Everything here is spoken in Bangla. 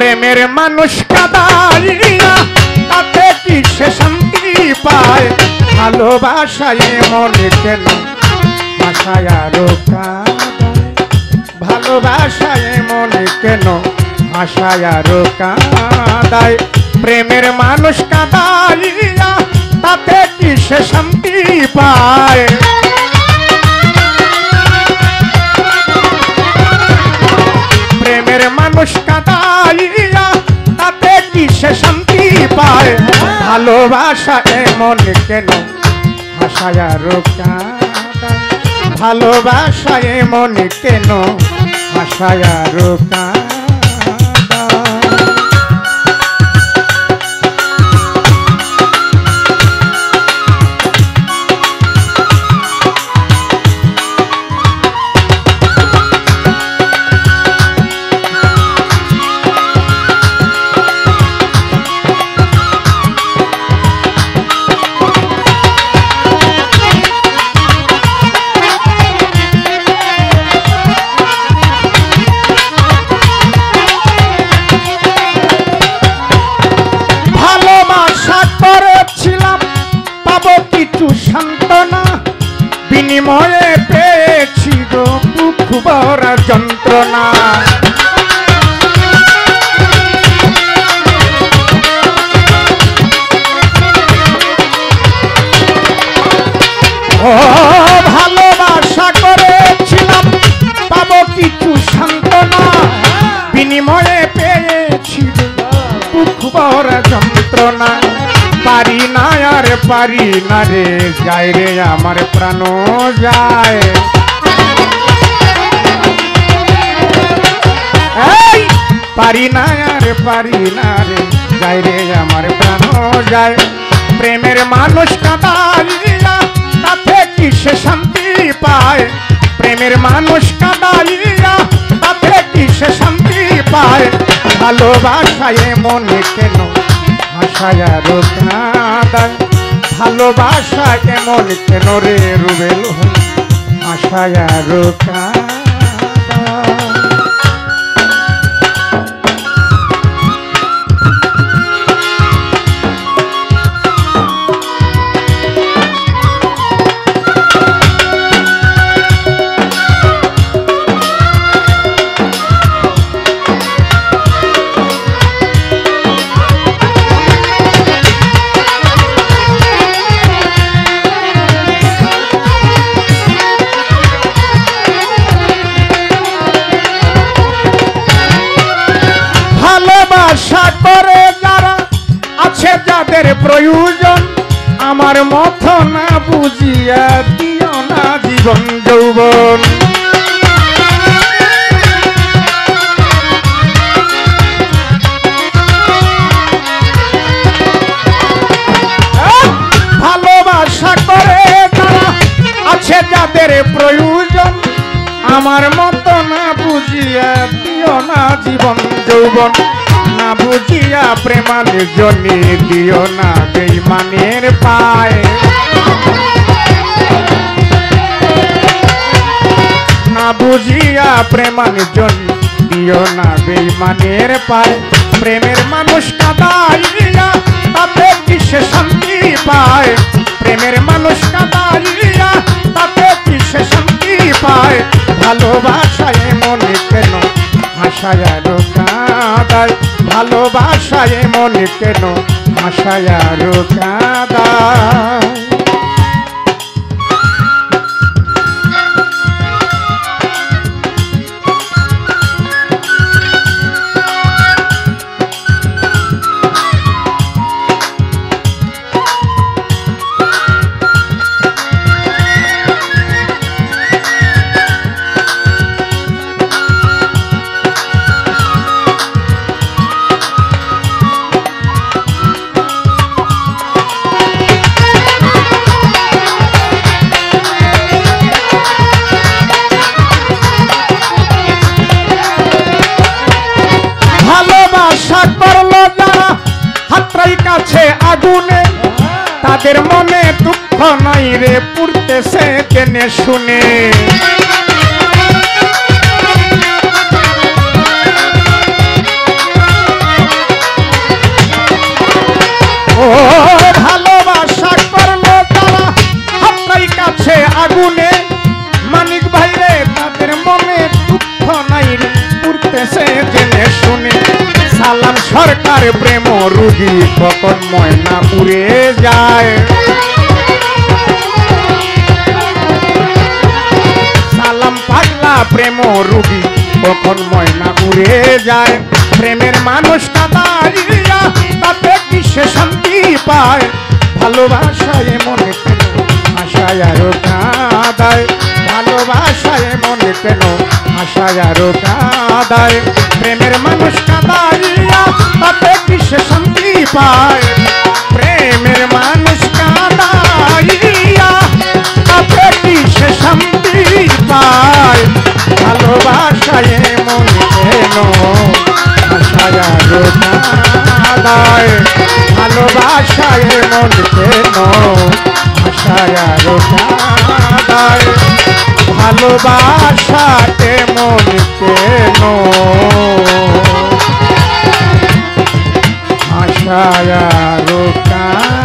প্রেমের মানুষ কাঁদাইয়া তাতে কি সে শান্তি পায় ভালোবাসায় মনে কেন ভাষায় আরো কাঁদায় ভালোবাসায় মনে কেন ভাষায় আরো কাঁদায় প্রেমের মানুষ কাঁদাইয়া তাতে কি সে শান্তি পায় প্রেমের মানুষ কাঁদাইয়া তাতে কি সে শান্তি পায় ভালোবাসা এমন কেন ভাষায় আরো কাঁদায় ভালোবাসা এমন কেন ভাষায় আরো কাঁদায় সান্ত্বনা বিনিময়ে পেয়েছি গো বুক ভরা যন্ত্রণা ও ভালোবাসা করেছিলাম পাবো কিছু সান্ত্বনা বিনিময়ে পেয়েছি বুক ভরা যন্ত্রণা পারি না আর পারি না রে যায় রে আমার প্রাণ যায় এই পারি না আর পারি না রে যায় রে আমার প্রাণ যায় প্রেমের মানুষ কাঁদাইয়া তাতে কি সে শান্তি পায় প্রেমের মানুষ কাঁদাইয়া তাতে কি সে শান্তি পায় ভালোবাসায় মনে কেন ভাষায় আরো কাঁদায় ভালোবাসা কেমন কেন রে রুবেল ভাষায় আরো কাঁদায় আশা করে যারা আছে যাদের প্রয়োজন আমার মত না বুঝিয়া দিও না জীবন যৌবন ভালোবাসা করে যারা আছে যাদের প্রয়োজন আমার মত না বুঝিয়া দিও না জীবন যৌবন না বুঝিয়া প্রেমানের জন্য দিও না বেঈমানের পায় না বুঝিয়া প্রেমানের জন্য দিও না বেঈমানের পায় প্রেমের মানুষ কাঁদাইয়া তাতে কি সে শান্তি পায় প্রেমের মানুষ কাঁদাইয়া তাতে কি সে শান্তি পায় ভালোবাসায় মনে কেন ভাষায় আরো কাঁদায় ভালোবাসায় মনে কেন ভাষায় আরো কাঁদায় আগুনে তাদের মনে দুঃখ নাই রে পুড়তেছে জেনে শুনে জীবনে দুঃখ নাই উঠতেছে জেনে শুনে সালাম সরকার প্রেম রুগী কখন ময়না উড়ে যায় সালাম পাগলা প্রেম রুগী কখন ময়না উড়ে যায় প্রেমের মানুষ কাঁদাইয়া তাতে কি সে শান্তি পায় ভালোবাসায় মনে কেন আশায় আরো কাঁদায় ভালোবাসায় মনে কেন আশায় আরো কাঁদায় প্রেমের মানুষ কাঁদাইয়া তাতে কি সে শান্তি পায় প্রেমের মানুষ কাঁদাইয়া তাতে কি সে শান্তি পায় ভালোবাসায় মনে কেন আশায় আরো কাঁদায় ভালোবাসায় মন কেন আশায় আরো কাঁদায় ভালোবাসাতে মন কেন আশায় আরো কাঁদায়